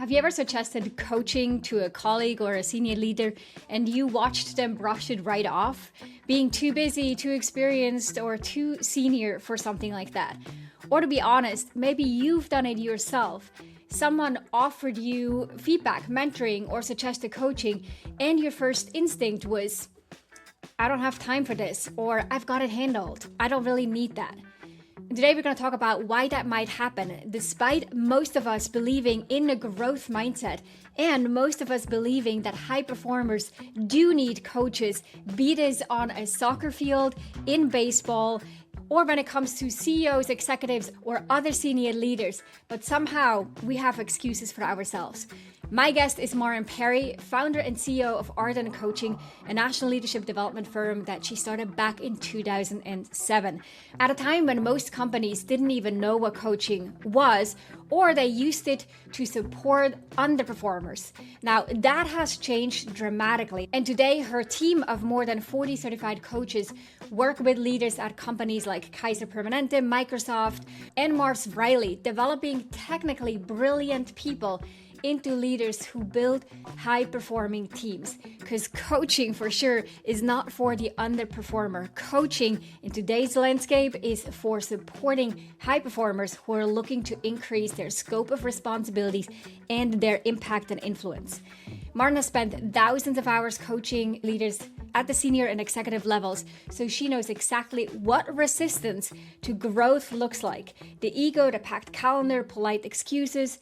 Have you ever suggested coaching to a colleague or a senior leader and you watched them brush it right off, being too busy, too experienced, or too senior for something like that? Or to be honest, maybe you've done it yourself. Someone offered you feedback, mentoring, or suggested coaching, and your first instinct was, I don't have time for this, or I've got it handled. I don't really need that. Today we're going to talk about why that might happen, despite most of us believing in a growth mindset and most of us believing that high performers do need coaches, be this on a soccer field, in baseball, or when it comes to CEOs, executives, or other senior leaders. But somehow we have excuses for ourselves. My guest is Maren Perry, founder and CEO of Arden Coaching, a national leadership development firm that she started back in 2007. At a time when most companies didn't even know what coaching was, or they used it to support underperformers. Now, that has changed dramatically. And today, her team of more than 40 certified coaches work with leaders at companies like Kaiser Permanente, Microsoft, and Mars Riley, developing technically brilliant people into leaders who build high-performing teams. Because coaching, for sure, is not for the underperformer. Coaching in today's landscape is for supporting high performers who are looking to increase their scope of responsibilities and their impact and influence. Maren has spent thousands of hours coaching leaders at the senior and executive levels, so she knows exactly what resistance to growth looks like. The ego, the packed calendar, polite excuses,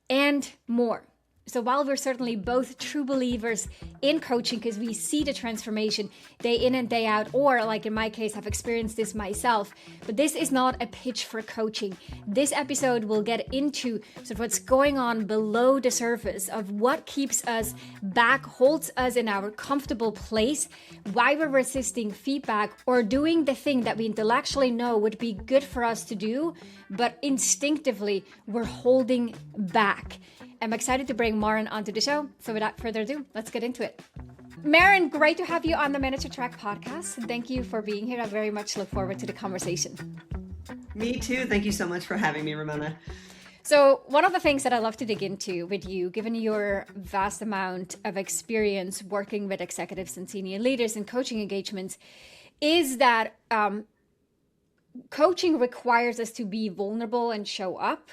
and more. So while we're certainly both true believers in coaching because we see the transformation day in and day out, or like in my case, I've experienced this myself, but this is not a pitch for coaching. This episode will get into sort of what's going on below the surface of what keeps us back, holds us in our comfortable place, why we're resisting feedback or doing the thing that we intellectually know would be good for us to do, but instinctively we're holding back. I'm excited to bring Maren onto the show. So without further ado, let's get into it. Maren, great to have you on the Manage Your Track podcast. Thank you for being here. I very much look forward to the conversation. Me too. Thank you so much for having me, Ramona. So one of the things that I love to dig into with you, given your vast amount of experience working with executives and senior leaders and coaching engagements, is that coaching requires us to be vulnerable and show up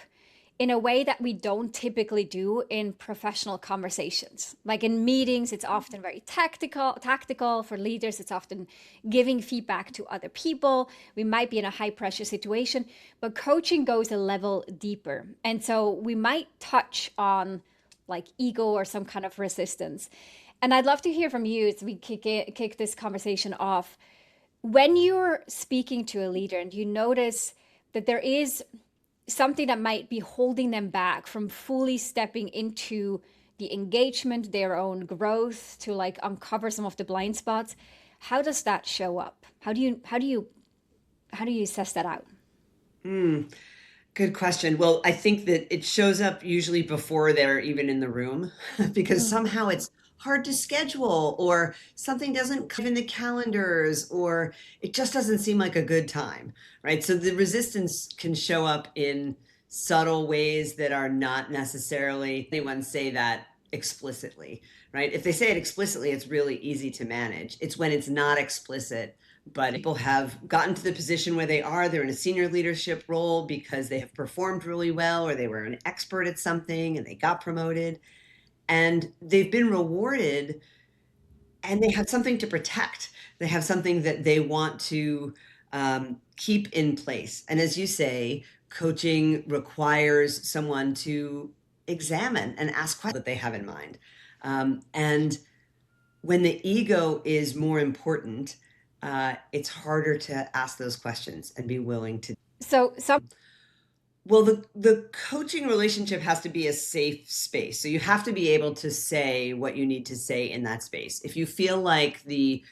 in a way that we don't typically do in professional conversations. Like in meetings, it's often very tactical. For leaders, it's often giving feedback to other people. We might be in a high pressure situation, but coaching goes a level deeper. And so we might touch on like ego or some kind of resistance. And I'd love to hear from you as we kick this conversation off. When you're speaking to a leader and you notice that there is something that might be holding them back from fully stepping into the engagement, their own growth, to like uncover some of the blind spots, how does that show up? How do you assess that out? Good question. Well, I think that it shows up usually before they're even in the room because somehow it's hard to schedule, or something doesn't come in the calendars, or it just doesn't seem like a good time, right? So the resistance can show up in subtle ways that are not necessarily anyone say that explicitly, right? If they say it explicitly, it's really easy to manage. It's when it's not explicit, but people have gotten to the position where they're in a senior leadership role because they have performed really well, or they were an expert at something and they got promoted. And they've been rewarded, and they have something to protect. They have something that they want to keep in place. And as you say, coaching requires someone to examine and ask questions that they have in mind. And when the ego is more important, it's harder to ask those questions and be willing to. Well, the coaching relationship has to be a safe space. So you have to be able to say what you need to say in that space. If you feel like the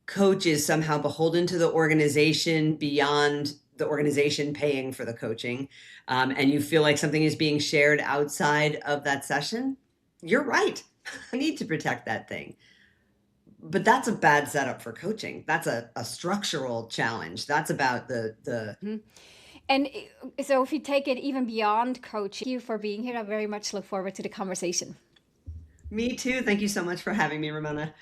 coach is somehow beholden to the organization beyond the organization paying for the coaching, and you feel like something is being shared outside of that session, you're right. I need to protect that thing. But that's a bad setup for coaching. That's a structural challenge. That's about the And so if you take it even beyond coaching, thank you for being here. I very much look forward to the conversation. Me too. Thank you so much for having me, Ramona.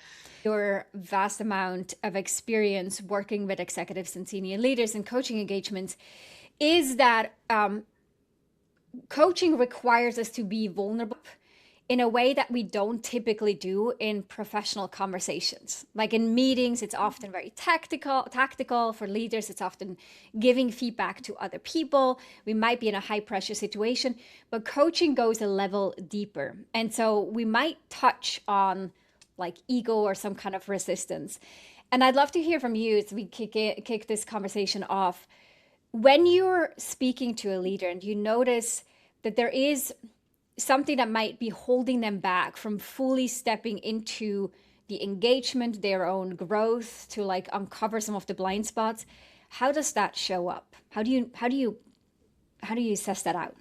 Your vast amount of experience working with executives and senior leaders in coaching engagements is that coaching requires us to be vulnerable in a way that we don't typically do in professional conversations. Like in meetings, it's often very tactical. For leaders, it's often giving feedback to other people. We might be in a high pressure situation, but coaching goes a level deeper. And so we might touch on like ego or some kind of resistance. And I'd love to hear from you as we kick this conversation off. When you're speaking to a leader and you notice that there is something that might be holding them back from fully stepping into the engagement, their own growth, to like uncover some of the blind spots, how does that show up? How do you assess that out?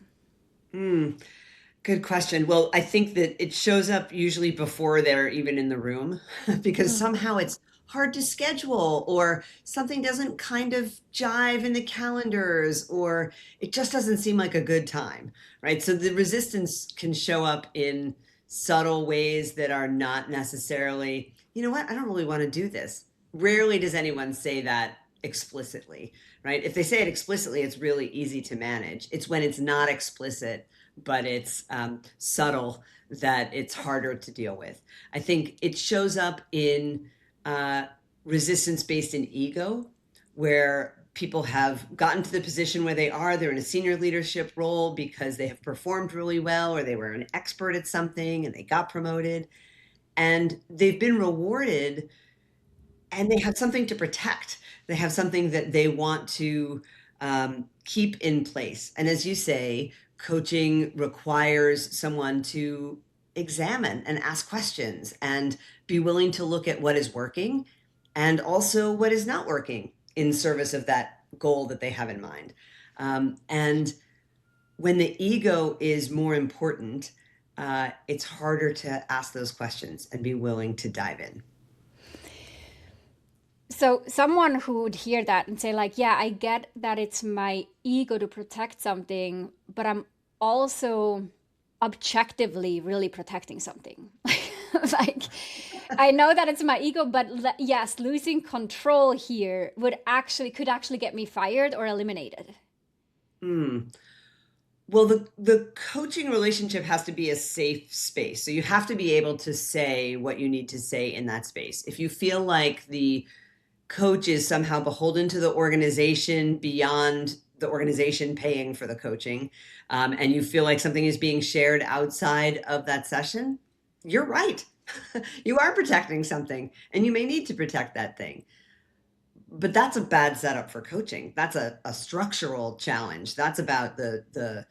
Good question. Well, I think that it shows up usually before they're even in the room because somehow it's hard to schedule or something doesn't kind of jive in the calendars or it just doesn't seem like a good time, right? So the resistance can show up in subtle ways that are not necessarily, you know what, I don't really want to do this. Rarely does anyone say that explicitly, right? If they say it explicitly, it's really easy to manage. It's when it's not explicit but it's subtle that it's harder to deal with. I think it shows up in resistance based in ego, where people have gotten to the position where they are, they're in a senior leadership role because they have performed really well or they were an expert at something and they got promoted and they've been rewarded and they have something to protect. They have something that they want to keep in place. And as you say, coaching requires someone to examine and ask questions and be willing to look at what is working and also what is not working in service of that goal that they have in mind. And when the ego is more important, it's harder to ask those questions and be willing to dive in. So someone who would hear that and say like, yeah, I get that it's my ego to protect something, but I'm also objectively really protecting something. Like I know that it's my ego, but yes, losing control here could actually get me fired or eliminated. Mm. Well, the coaching relationship has to be a safe space. So you have to be able to say what you need to say in that space. If you feel like the coach is somehow beholden to the organization beyond the organization paying for the coaching, and you feel like something is being shared outside of that session, you're right. You are protecting something, and you may need to protect that thing. But that's a bad setup for coaching. That's a structural challenge. That's about the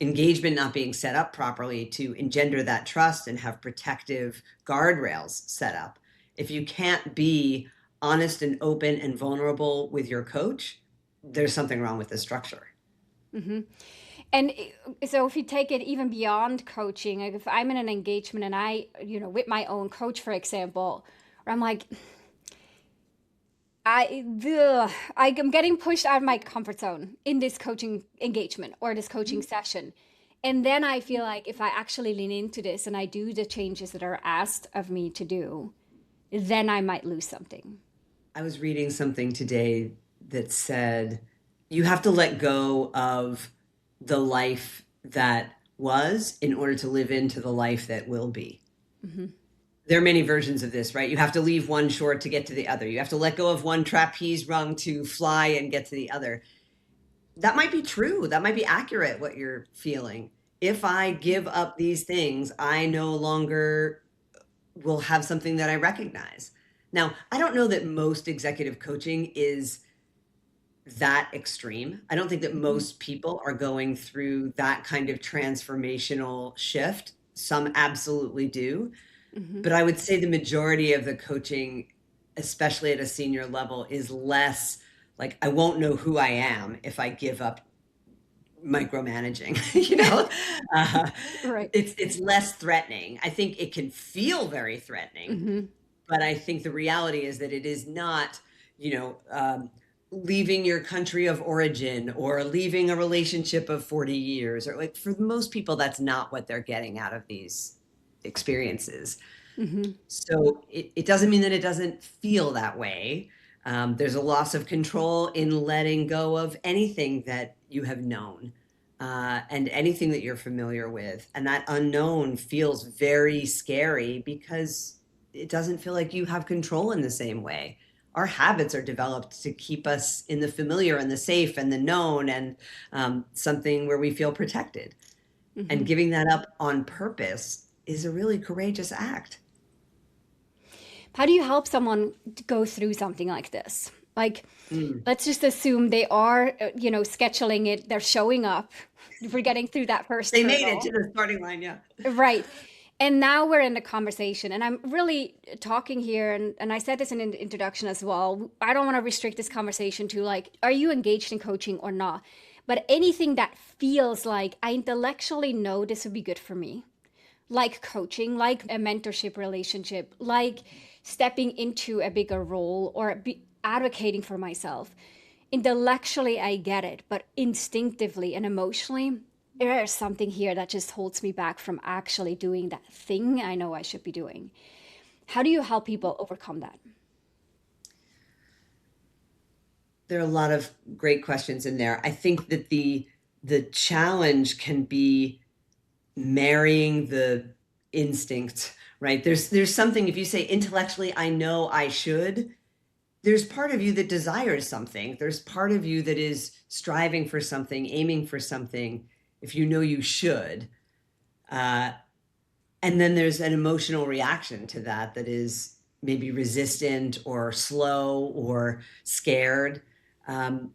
engagement not being set up properly to engender that trust and have protective guardrails set up. If you can't be honest and open and vulnerable with your coach, there's something wrong with the structure. And so if you take it even beyond coaching, like if I'm in an engagement and with my own coach, for example, where I'm like, I'm getting pushed out of my comfort zone in this coaching engagement or this coaching session. And then I feel like if I actually lean into this and I do the changes that are asked of me to do, then I might lose something. I was reading something today that said you have to let go of the life that was in order to live into the life that will be. There are many versions of this, right? You have to leave one shore to get to the other. You have to let go of one trapeze rung to fly and get to the other. That might be true. That might be accurate, what you're feeling. If I give up these things, I no longer will have something that I recognize. Now, I don't know that most executive coaching is that extreme. I don't think that most people are going through that kind of transformational shift. Some absolutely do. But I would say the majority of the coaching, especially at a senior level, is less like I won't know who I am if I give up micromanaging. Right. It's less threatening. I think it can feel very threatening, but I think the reality is that it is not, you know, leaving your country of origin or leaving a relationship of 40 years, or like for most people, that's not what they're getting out of these experiences. Mm-hmm. So it doesn't mean that it doesn't feel that way. There's a loss of control in letting go of anything that you have known, and anything that you're familiar with. And that unknown feels very scary because it doesn't feel like you have control in the same way. Our habits are developed to keep us in the familiar and the safe and the known, and something where we feel protected. Mm-hmm. And giving that up on purpose is a really courageous act. How do you help someone to go through something like this? Like, Mm. let's just assume they are, scheduling it, they're showing up, we're getting through that first They made it to hurdle. the starting line, yeah. Right. And now we're in the conversation, and I'm really talking here, and I said this in an introduction as well. I don't want to restrict this conversation to like, are you engaged in coaching or not? But anything that feels like I intellectually know this would be good for me, like coaching, like a mentorship relationship, like stepping into a bigger role or advocating for myself. Intellectually, I get it, but instinctively and emotionally, there is something here that just holds me back from actually doing that thing I know I should be doing. How do you help people overcome that? There are a lot of great questions in there. I think that the challenge can be marrying the instinct, right? There's something, if you say intellectually, I know I should, there's part of you that desires something. There's part of you that is striving for something, aiming for something, if you know you should. Uh, and then there's an emotional reaction to that that is maybe resistant or slow or scared. Um,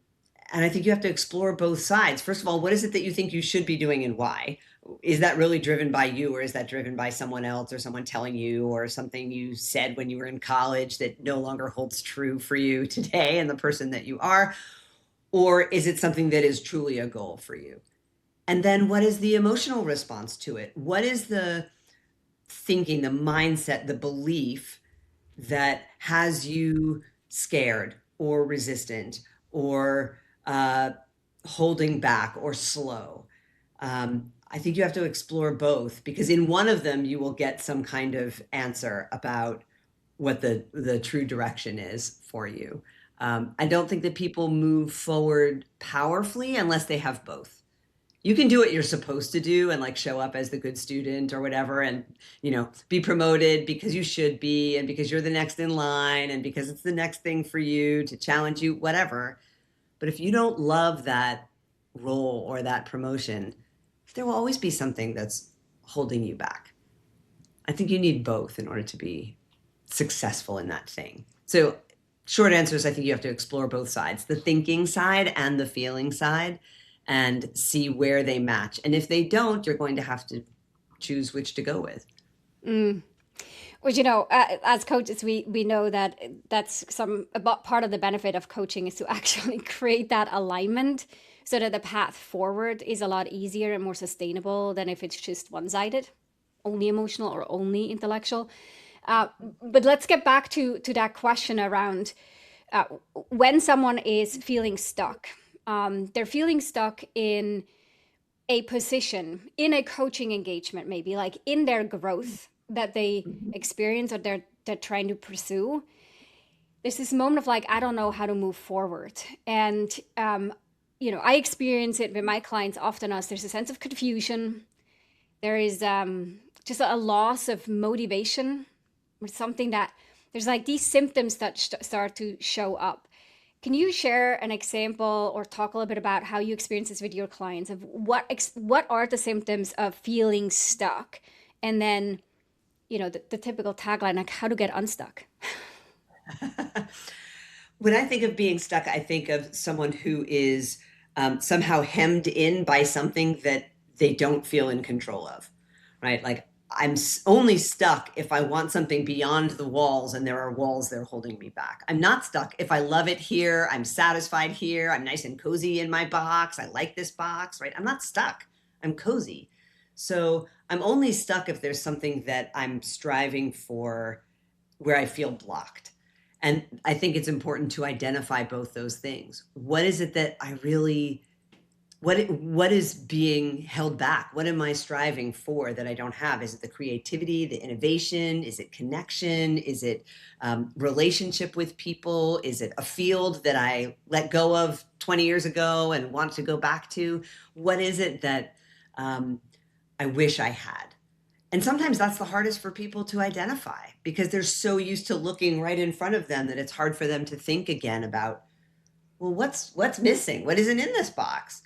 and I think you have to explore both sides. First of all, what is it that you think you should be doing and why? Is that really driven by you, or is that driven by someone else or someone telling you, or something you said when you were in college that no longer holds true for you today and the person that you are? Or is it something that is truly a goal for you? And then what is the emotional response to it? What is the thinking, the mindset, the belief that has you scared or resistant or holding back or slow? I think you have to explore both, because in one of them you will get some kind of answer about what the true direction is for you. I don't think that people move forward powerfully unless they have both. You can do what you're supposed to do and like show up as the good student or whatever, and be promoted because you should be, and because you're the next in line, and because it's the next thing for you to challenge you, whatever. But if you don't love that role or that promotion, there will always be something that's holding you back. I think you need both in order to be successful in that thing. So short answer is, I think you have to explore both sides, the thinking side and the feeling side, and see where they match. And if they don't, you're going to have to choose which to go with. Mm. Well, as coaches, we know that that's about part of the benefit of coaching is to actually create that alignment so that the path forward is a lot easier and more sustainable than if it's just one-sided, only emotional or only intellectual. Uh, but let's get back to that question around uh, when someone is feeling stuck. They're feeling stuck in a position, in a coaching engagement, maybe like in their growth that they experience or they're trying to pursue. There's this moment of like, I don't know how to move forward. And I experience it with my clients often as there's a sense of confusion. There is just a loss of motivation, or something that there's like these symptoms that start to show up. Can you share an example or talk a little bit about how you experience this with your clients of what are the symptoms of feeling stuck? And then, the typical tagline, like how to get unstuck. When I think of being stuck, I think of someone who is somehow hemmed in by something that they don't feel in control of, right? Like I'm only stuck if I want something beyond the walls, and there are walls that are holding me back. I'm not stuck if I love it here, I'm satisfied here, I'm nice and cozy in my box, I like this box, right? I'm not stuck, I'm cozy. So I'm only stuck if there's something that I'm striving for where I feel blocked. And I think it's important to identify both those things. What is it that I really, what is being held back? What am I striving for that I don't have? Is it the creativity, the innovation? Is it connection? Is it relationship with people? Is it a field that I let go of 20 years ago and want to go back to? What is it that I wish I had? And sometimes that's the hardest for people to identify because they're so used to looking right in front of them that it's hard for them to think again about, well, what's missing? What isn't in this box?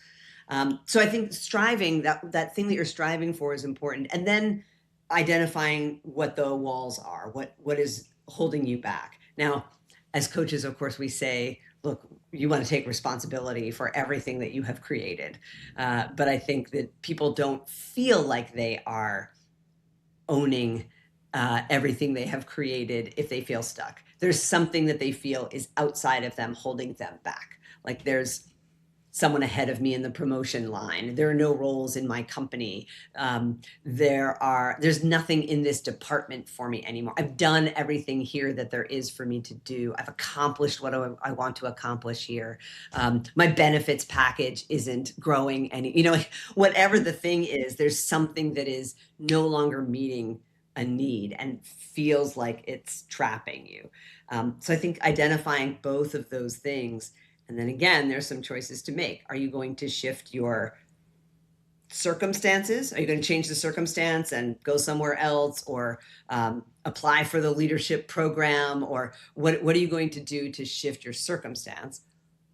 So I think striving, that thing that you're striving for is important. And then identifying what the walls are, what is holding you back. Now, as coaches, of course, we say, look, you want to take responsibility for everything that you have created. But I think that people don't feel like they are owning everything they have created if they feel stuck. There's something that they feel is outside of them holding them back. Like there's someone ahead of me in the promotion line. There are no roles in my company. There's nothing in this department for me anymore. I've done everything here that there is for me to do. I've accomplished what I want to accomplish here. My benefits package isn't growing any, like, whatever the thing is, there's something that is no longer meeting a need and feels like it's trapping you. So I think identifying both of those things. And then again, there's some choices to make. Are you going to shift your circumstances? Are you going to change the circumstance and go somewhere else, or apply for the leadership program? Or what are you going to do to shift your circumstance?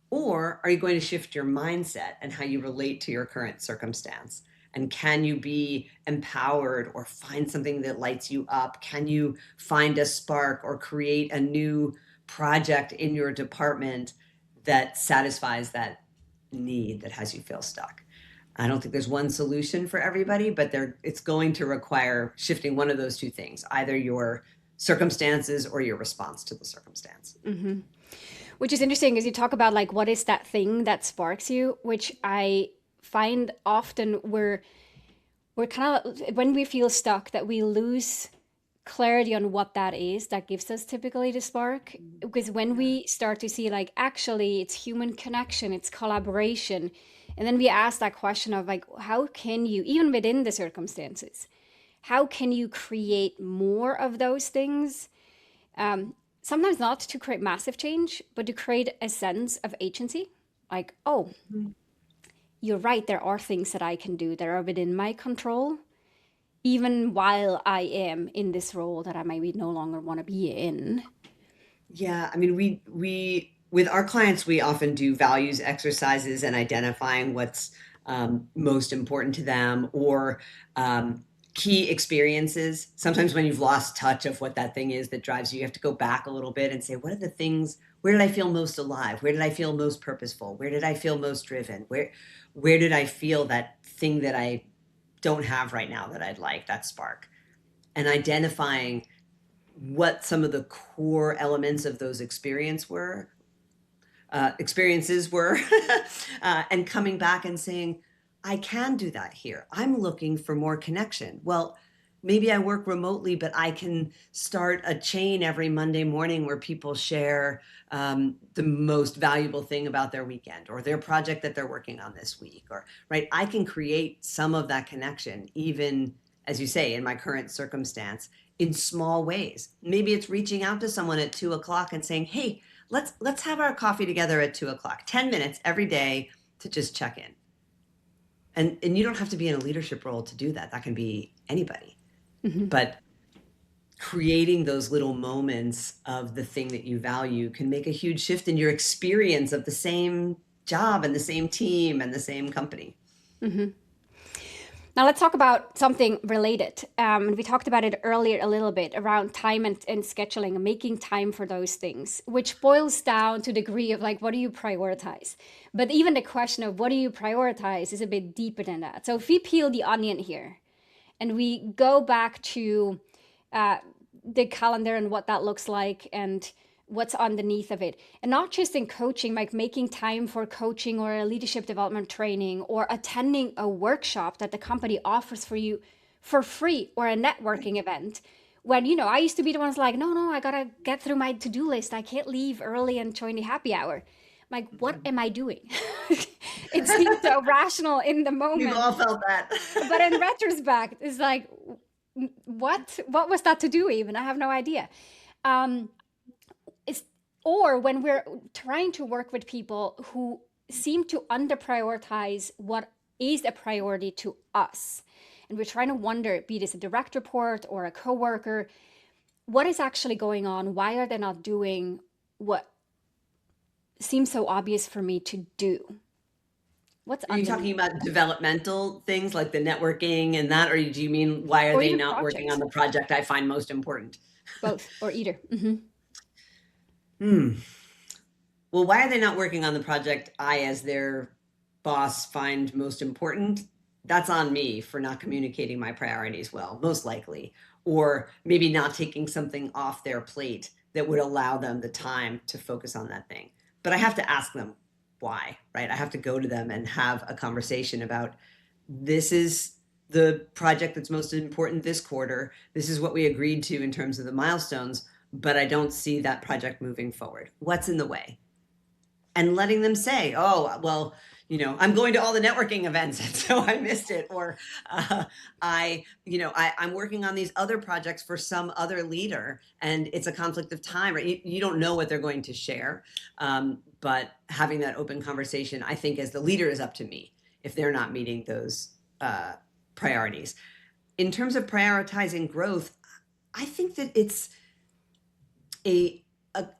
Or are you going to shift your mindset and how you relate to your current circumstance? And can you be empowered or find something that lights you up? Can you find a spark or create a new project in your department that satisfies that need that has you feel stuck? I don't think there's one solution for everybody, but it's going to require shifting one of those two things, either your circumstances or your response to the circumstance. Mm-hmm. Which is interesting because you talk about like, what is that thing that sparks you, which I find often we're kind of, when we feel stuck, that we lose clarity on what that is that gives us typically the spark. Because when we start to see like, actually it's human connection, it's collaboration, and then we ask that question of like, how can you, even within the circumstances, how can you create more of those things? Sometimes not to create massive change, but to create a sense of agency. Like, oh, you're right, there are things that I can do that are within my control, even while I am in this role that I maybe no longer want to be in. Yeah, I mean, we with our clients, we often do values exercises and identifying what's most important to them, or key experiences. Sometimes when you've lost touch of what that thing is that drives you, you have to go back a little bit and say, what are the things, where did I feel most alive? Where did I feel most purposeful? Where did I feel most driven? Where did I feel that thing that I don't have right now that I'd like, that spark? And identifying what some of the core elements of those experiences were, and coming back and saying, I can do that here. I'm looking for more connection. Well, maybe I work remotely, but I can start a chain every Monday morning where people share the most valuable thing about their weekend or their project that they're working on this week. Or, right, I can create some of that connection, even, as you say, in my current circumstance, in small ways. Maybe it's reaching out to someone at 2:00 and saying, hey, let's have our coffee together at 2:00, 10 minutes every day to just check in. And you don't have to be in a leadership role to do that. That can be anybody. Mm-hmm. But creating those little moments of the thing that you value can make a huge shift in your experience of the same job and the same team and the same company. Mm-hmm. Now let's talk about something related. We talked about it earlier a little bit around time and scheduling and making time for those things, which boils down to the degree of like, what do you prioritize? But even the question of what do you prioritize is a bit deeper than that. So if we peel the onion here and we go back to the calendar and what that looks like and what's underneath of it, and not just in coaching, like making time for coaching or a leadership development training or attending a workshop that the company offers for you for free or a networking event. when, I used to be the ones like, no, I gotta get through my to-do list. I can't leave early and join the happy hour. Like, what am I doing? It seems so rational in the We've all moment. felt that. But in retrospect, it's like, what was that to do even? I have no idea. Um, it's or when we're trying to work with people who seem to under prioritize what is a priority to us, and we're trying to wonder, be this a direct report or a coworker, what is actually going on? Why are they not doing what seems so obvious for me to do? What's Are you talking underneath about that? developmental things like the networking and that, or do you mean why are Or they even not working on projects, the project I find most important? both or either. Hmm. Well, why are they not working on the project I, as their boss, find most important? That's on me for not communicating my priorities well, most likely, or maybe not taking something off their plate that would allow them the time to focus on that thing. But I have to ask them why, right? I have to go to them and have a conversation about this is the project that's most important this quarter. This is what we agreed to in terms of the milestones, but I don't see that project moving forward. What's in the way? And letting them say, oh, well, I'm going to all the networking events, and so I missed it. Or I'm working on these other projects for some other leader, and it's a conflict of time. Right? You don't know what they're going to share, but having that open conversation, I think, as the leader, is up to me if they're not meeting those priorities. In terms of prioritizing growth, I think that it's a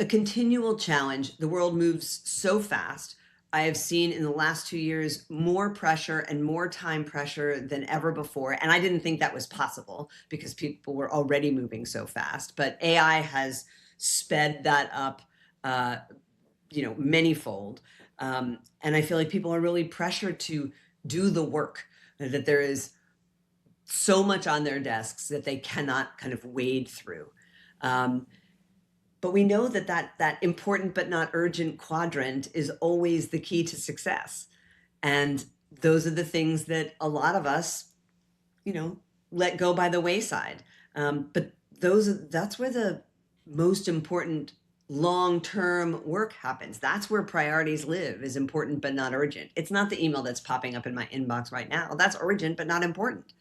continual challenge. The world moves so fast. I have seen in the last 2 years more pressure and more time pressure than ever before. And I didn't think that was possible because people were already moving so fast. But AI has sped that up, manyfold. And I feel like people are really pressured to do the work, that there is so much on their desks that they cannot kind of wade through. But we know that important but not urgent quadrant is always the key to success. And those are the things that a lot of us, let go by the wayside. But that's where the most important long-term work happens. That's where priorities live, is important but not urgent. It's not the email that's popping up in my inbox right now. That's urgent but not important.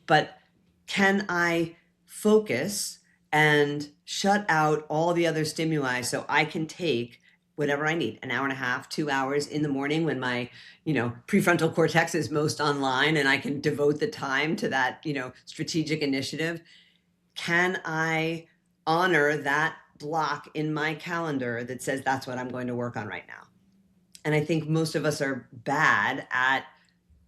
But can I focus and shut out all the other stimuli so I can take whatever I need, an hour and a half, 2 hours in the morning when my, prefrontal cortex is most online, and I can devote the time to that, strategic initiative? Can I honor that block in my calendar that says that's what I'm going to work on right now? And I think most of us are bad at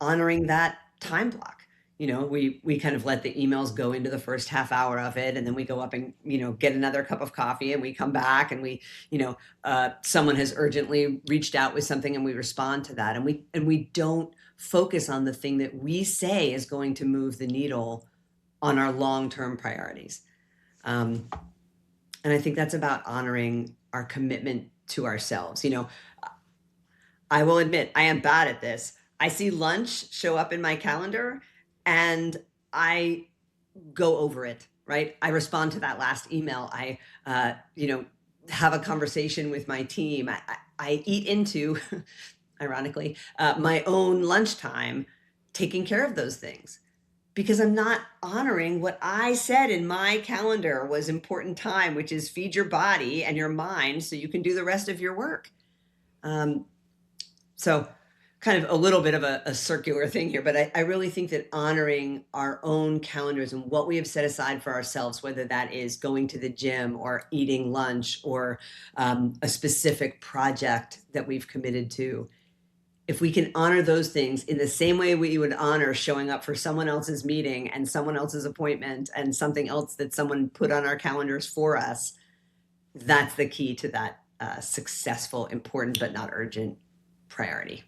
honoring that time block. We kind of let the emails go into the first half hour of it, and then we go up and get another cup of coffee, and we come back, and someone has urgently reached out with something, and we respond to that, and we don't focus on the thing that we say is going to move the needle on our long-term priorities. And I think that's about honoring our commitment to ourselves. I will admit I am bad at this. I see lunch show up in my calendar and I go over it, right? I respond to that last email. I, have a conversation with my team. I eat into, ironically, my own lunchtime, taking care of those things, because I'm not honoring what I said in my calendar was important time, which is feed your body and your mind so you can do the rest of your work. So kind of a little bit of a circular thing here, but I really think that honoring our own calendars and what we have set aside for ourselves, whether that is going to the gym or eating lunch or a specific project that we've committed to, if we can honor those things in the same way we would honor showing up for someone else's meeting and someone else's appointment and something else that someone put on our calendars for us, that's the key to that successful, important, but not urgent priority.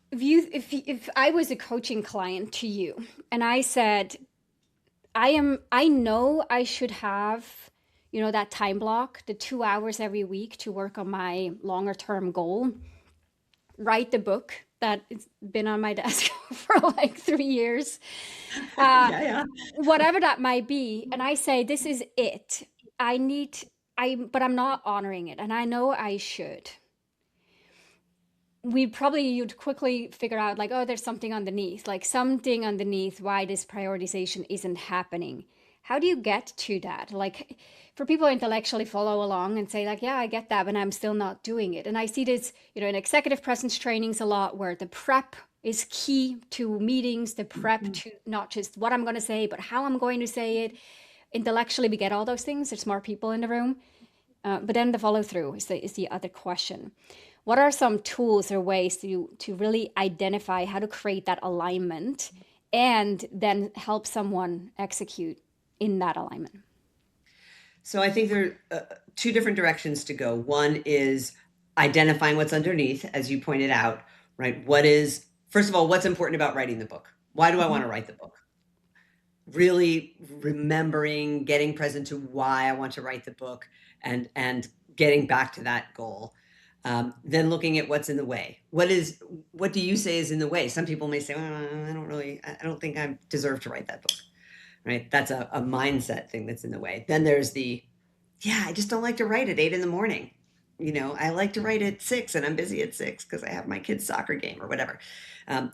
If I was a coaching client to you and I said, I know I should have, that time block, the 2 hours every week to work on my longer term goal, write the book, that it's been on my desk for like 3 years. Uh, Yeah, yeah. Whatever that might be. And I say, this is it. I need, but I'm not honoring it. And I know I should. You'd quickly figure out like, oh, there's something underneath, like something underneath why this prioritization isn't happening. How do you get to that? Like for people who intellectually follow along and say like, yeah, I get that, but I'm still not doing it. And I see this, in executive presence trainings a lot where the prep is key to meetings, the prep to not just what I'm going to say, but how I'm going to say it. Intellectually, we get all those things. There's more people in the room. But then the follow through is the other question. What are some tools or ways to really identify how to create that alignment and then help someone execute in that alignment? So I think there are two different directions to go. One is identifying what's underneath, as you pointed out, right? First of all, what's important about writing the book? Why do I want to write the book? Really remembering, getting present to why I want to write the book and getting back to that goal. Then looking at what's in the way. What do you say is in the way? Some people may say, I don't think I deserve to write that book, right? That's a mindset thing that's in the way. Then there's I just don't like to write at 8 a.m. I like to write at 6 and I'm busy at 6 because I have my kid's soccer game or whatever.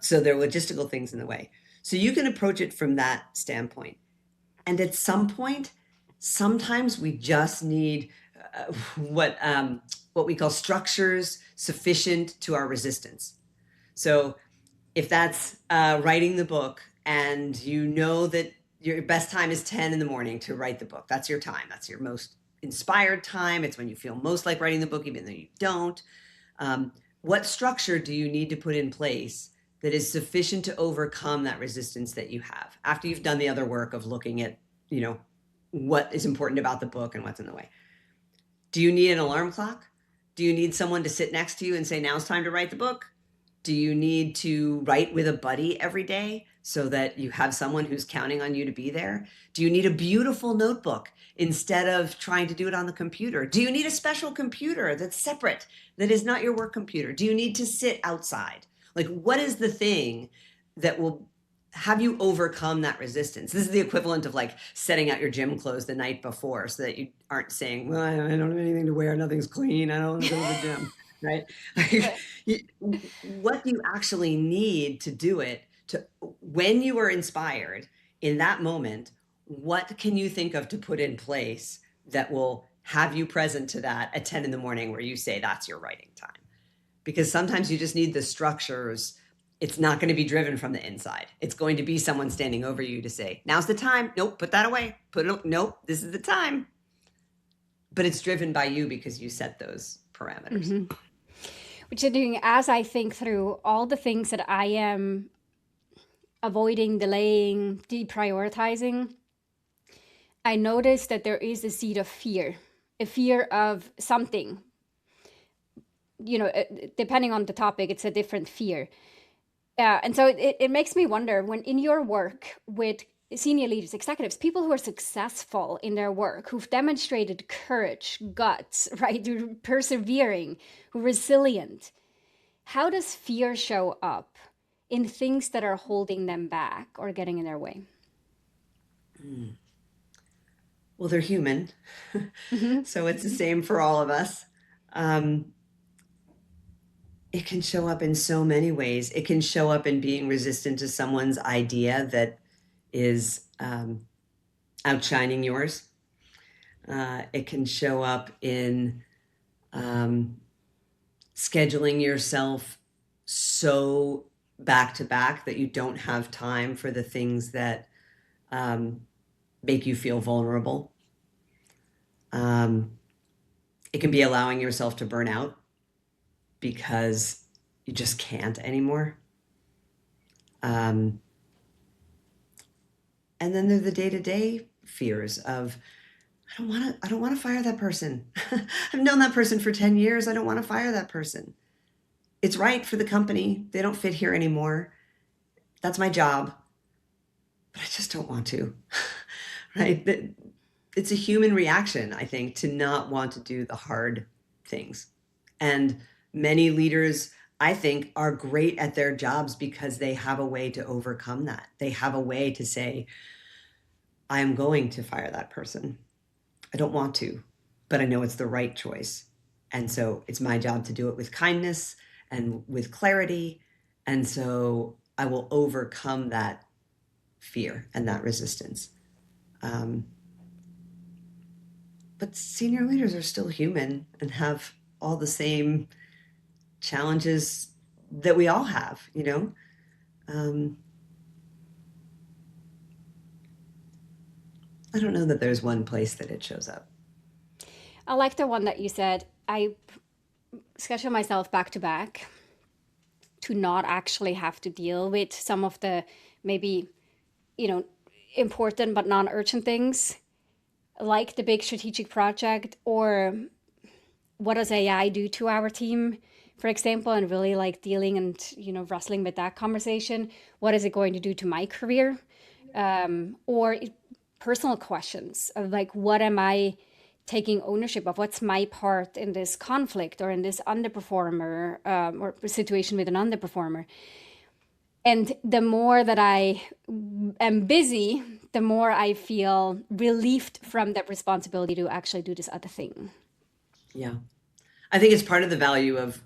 So there are logistical things in the way. So you can approach it from that standpoint. And at some point, sometimes we just need what we call structures sufficient to our resistance. So if that's writing the book and you know that your best time is 10 in the morning to write the book, that's your time. That's your most inspired time. It's when you feel most like writing the book, even though you don't. What structure do you need to put in place that is sufficient to overcome that resistance that you have after you've done the other work of looking at, what is important about the book and what's in the way? Do you need an alarm clock? Do you need someone to sit next to you and say, now it's time to write the book? Do you need to write with a buddy every day so that you have someone who's counting on you to be there? Do you need a beautiful notebook instead of trying to do it on the computer? Do you need a special computer that's separate, that is not your work computer? Do you need to sit outside? Like, what is the thing that will have you overcome that resistance? This is the equivalent of like setting out your gym clothes the night before so that you aren't saying, well, I don't have anything to wear. Nothing's clean. I don't want to go to the gym. Right? What you actually need to do it to when you are inspired in that moment, what can you think of to put in place that will have you present to that at 10 in the morning where you say that's your writing time? Because sometimes you just need the structures. It's not going to be driven from the inside. It's going to be someone standing over you to say, now's the time. Nope, put that away. Nope, this is the time. But it's driven by you because you set those parameters. Mm-hmm. Which is doing as I think through all the things that I am avoiding, delaying, deprioritizing, I notice that there is a seed of fear, a fear of something. Depending on the topic, it's a different fear. And so it makes me wonder when in your work with senior leaders, executives, people who are successful in their work, who've demonstrated courage, guts, right, who persevering, who resilient, how does fear show up in things that are holding them back or getting in their way? Well, they're human. Mm-hmm. So it's the same for all of us. It can show up in so many ways. It can show up in being resistant to someone's idea that is outshining yours. It can show up in scheduling yourself so back to back that you don't have time for the things that make you feel vulnerable. It can be allowing yourself to burn out because you just can't anymore. And then there's the day-to-day fears of, I don't want to fire that person. I've known that person for 10 years. I don't want to fire that person. It's right for the company. They don't fit here anymore. That's my job. But I just don't want to. Right? It's a human reaction, I think, to not want to do the hard things. And many leaders I think, are great at their jobs because they have a way to overcome that. They have a way to say, I am going to fire that person. I don't want to, but I know it's the right choice. And so it's my job to do it with kindness and with clarity. And so I will overcome that fear and that resistance. Um, but senior leaders are still human and have all the same challenges that we all have, you know? I don't know that there's one place that it shows up. I like the one that you said. I schedule myself back to back to not actually have to deal with some of the maybe, you know, important but non-urgent things like the big strategic project, or what does AI do to our team, for example, and really like dealing and, wrestling with that conversation. What is it going to do to my career? Or personal questions of like, what am I taking ownership of? What's my part in this conflict or in this underperformer, or situation with an underperformer? And the more that I am busy, the more I feel relieved from that responsibility to actually do this other thing. Yeah. I think it's part of the value of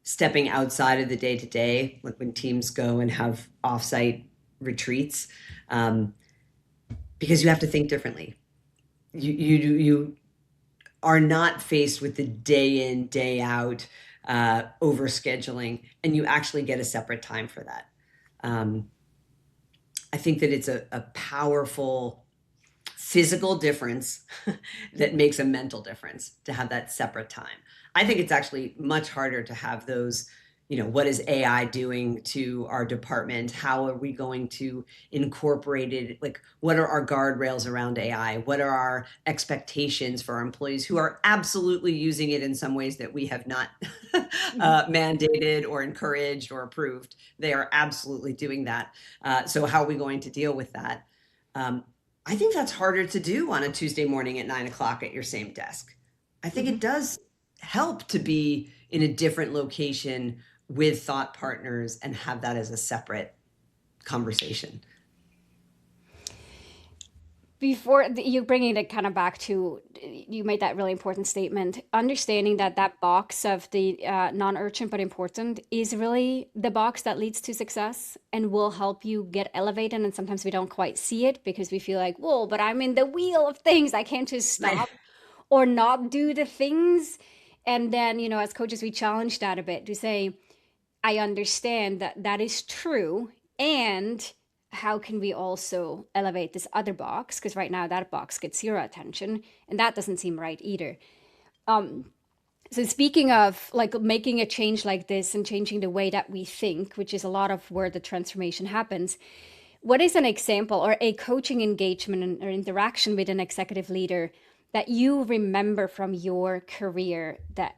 stepping outside of the day to day, like when teams go and have offsite retreats, um, because you have to think differently. You are not faced with the day in, day out over scheduling, and you actually get a separate time for that. Um, I think that it's a powerful physical difference that makes a mental difference to have that separate time. I think it's actually much harder to have those, what is AI doing to our department? How are we going to incorporate it? Like, what are our guardrails around AI? What are our expectations for our employees who are absolutely using it in some ways that we have not mandated or encouraged or approved? They are absolutely doing that. So how are we going to deal with that? I think that's harder to do on a Tuesday morning at 9 o'clock at your same desk. I think it does help to be in a different location with thought partners and have that as a separate conversation. Before you bringing it kind of back to, you made that really important statement, understanding that that box of the non-urgent but important is really the box that leads to success and will help you get elevated. And sometimes we don't quite see it because we feel like, whoa, but I'm in the wheel of things, I can't just Right. stop or not do the things. And then, as coaches, we challenge that a bit to say, I understand that that is true. And how can we also elevate this other box? Because right now that box gets zero attention, and that doesn't seem right either. So speaking of like making a change like this and changing the way that we think, which is a lot of where the transformation happens, what is an example or a coaching engagement or interaction with an executive leader that you remember from your career that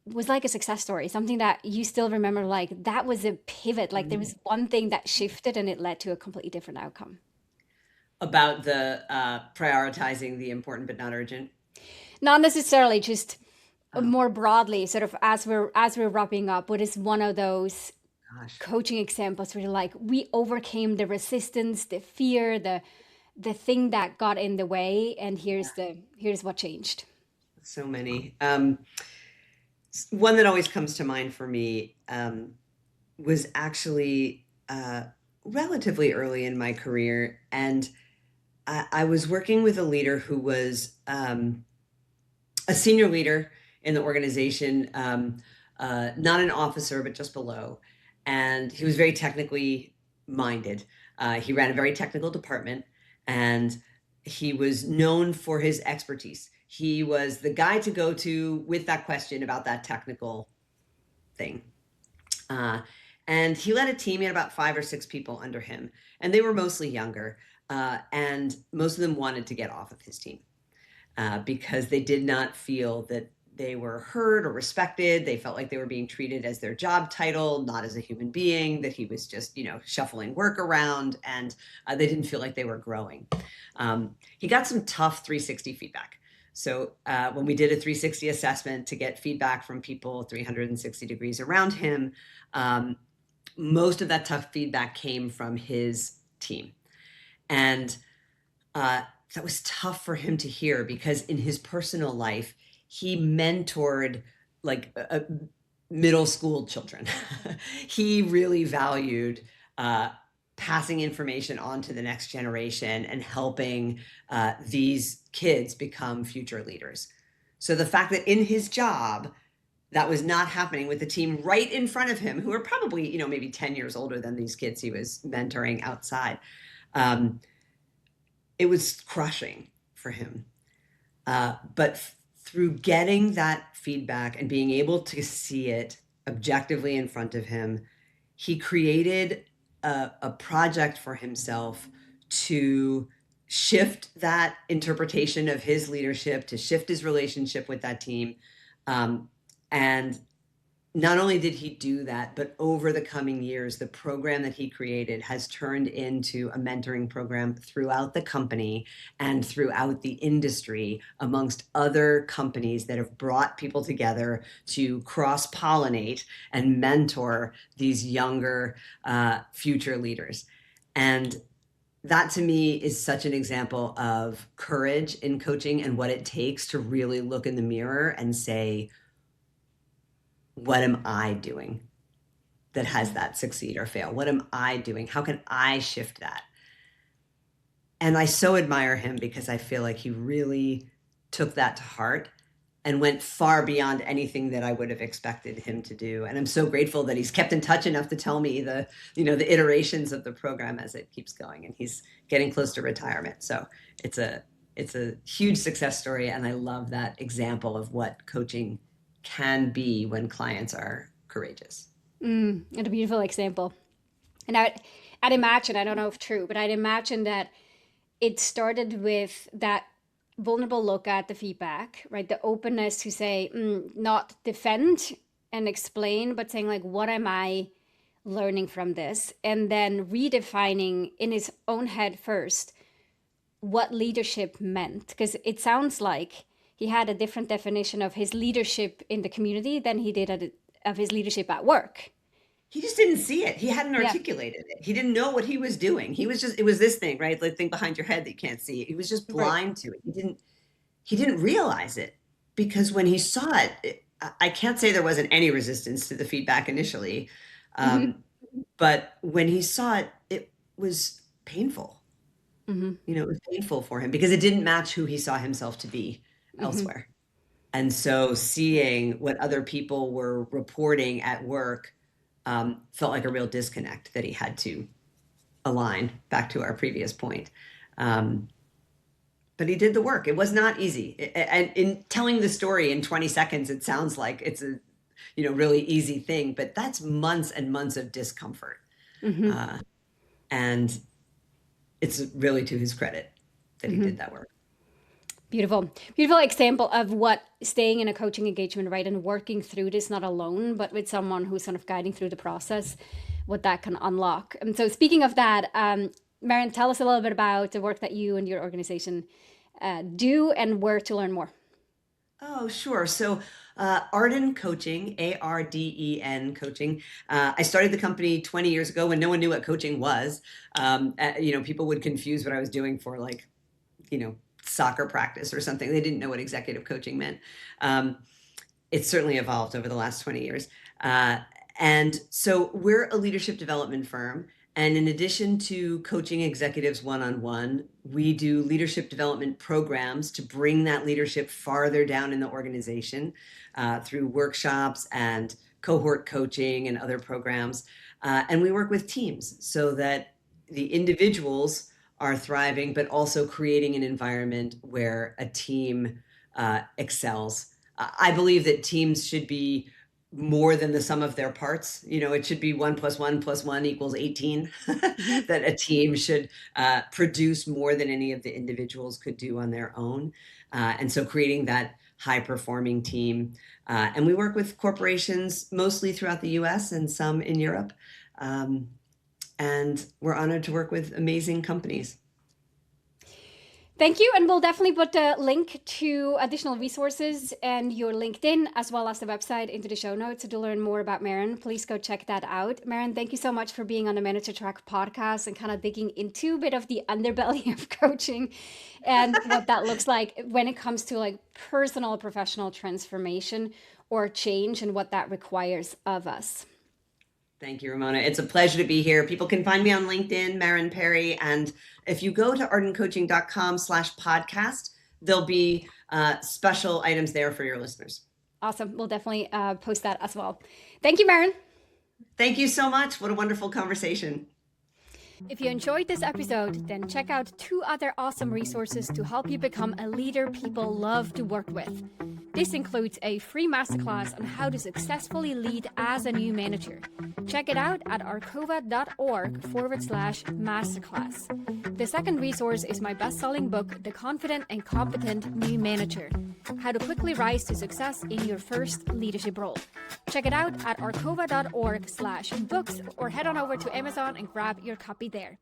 was like a success story, something that you still remember, like that was a pivot, like there was one thing that shifted and it led to a completely different outcome? About the prioritizing the important but not urgent. Not necessarily, just Oh, more broadly, sort of as we're wrapping up, what is one of those gosh. coaching examples where you're like, we overcame the resistance, the fear, the thing that got in the way, and here's what changed. So many. One that always comes to mind for me was actually relatively early in my career. And I was working with a leader who was a senior leader in the organization, not an officer, but just below. And he was very technically minded. He ran a very technical department, and he was known for his expertise. He was the guy to go to with that question about that technical thing. Uh, and he led a team. He had about 5 or 6 people under him, and they were mostly younger. And most of them wanted to get off of his team because they did not feel that they were heard or respected. They felt like they were being treated as their job title, not as a human being, that he was just, shuffling work around, and they didn't feel like they were growing. He got some tough 360 feedback. So when we did a 360 assessment to get feedback from people 360 degrees around him, most of that tough feedback came from his team. And that was tough for him to hear, because in his personal life, he mentored like middle school children. He really valued passing information on to the next generation and helping these kids become future leaders. So the fact that in his job, that was not happening with the team right in front of him, who are probably, maybe 10 years older than these kids he was mentoring outside. It was crushing for him. But through getting that feedback and being able to see it objectively in front of him, he created a project for himself to shift that interpretation of his leadership, to shift his relationship with that team. And not only did he do that, but over the coming years, the program that he created has turned into a mentoring program throughout the company and throughout the industry, amongst other companies that have brought people together to cross-pollinate and mentor these younger future leaders. And that to me is such an example of courage in coaching and what it takes to really look in the mirror and say, what am I doing that has that succeed or fail? What am I doing? How can I shift that? And I so admire him, because I feel like he really took that to heart and went far beyond anything that I would have expected him to do. And I'm so grateful that he's kept in touch enough to tell me the iterations of the program as it keeps going, and he's getting close to retirement. So it's a huge success story. And I love that example of what coaching can be when clients are courageous. And a beautiful example. And I'd imagine, I don't know if true, but I'd imagine that it started with that vulnerable look at the feedback, right? The openness to say, not defend and explain, but saying like, what am I learning from this? And then redefining in his own head first what leadership meant. Because it sounds like he had a different definition of his leadership in the community than he did of his leadership at work. He just didn't see it. He hadn't articulated it. He didn't know what he was doing. He was it was this thing, right? Like thing behind your head that you can't see. He was just blind to it. He didn't realize it, because when he saw it, I can't say there wasn't any resistance to the feedback initially. But when he saw it, it was painful. It was painful for him, because it didn't match who he saw himself to be elsewhere. And so seeing what other people were reporting at work felt like a real disconnect that he had to align, back to our previous point. But he did the work. It was not easy. And in telling the story in 20 seconds, it sounds like it's a really easy thing, but that's months and months of discomfort. And it's really to his credit that he did that work. Beautiful. Beautiful example of what staying in a coaching engagement, right, and working through this, not alone, but with someone who's sort of guiding through the process, what that can unlock. And so speaking of that, Maren, tell us a little bit about the work that you and your organization do and where to learn more. Oh, sure. So Arden Coaching, ARDEN Coaching. I started the company 20 years ago when no one knew what coaching was. People would confuse what I was doing for soccer practice or something. They didn't know what executive coaching meant. It's certainly evolved over the last 20 years. And so we're a leadership development firm. And in addition to coaching executives one-on-one, we do leadership development programs to bring that leadership farther down in the organization through workshops and cohort coaching and other programs. And we work with teams so that the individuals are thriving, but also creating an environment where a team excels. I believe that teams should be more than the sum of their parts. It should be 1 + 1 + 1 = 18. That a team should produce more than any of the individuals could do on their own. And so creating that high performing team. And we work with corporations mostly throughout the US and some in Europe. And we're honored to work with amazing companies. Thank you. And we'll definitely put a link to additional resources and your LinkedIn as well as the website into the show notes. So to learn more about Maren, please go check that out. Maren, thank you so much for being on the Manager Track podcast and kind of digging into a bit of the underbelly of coaching and what that looks like when it comes to like personal, professional transformation or change and what that requires of us. Thank you, Ramona. It's a pleasure to be here. People can find me on LinkedIn, Maren Perry. And if you go to ardencoaching.com/podcast, there'll be special items there for your listeners. Awesome. We'll definitely post that as well. Thank you, Maren. Thank you so much. What a wonderful conversation. If you enjoyed this episode, then check out 2 other awesome resources to help you become a leader people love to work with. This includes a free masterclass on how to successfully lead as a new manager. Check it out at arcova.org/masterclass. The second resource is my best-selling book, The Confident and Competent New Manager: How to Quickly Rise to Success in Your First Leadership Role. Check it out at arcova.org/books or head on over to Amazon and grab your copy there.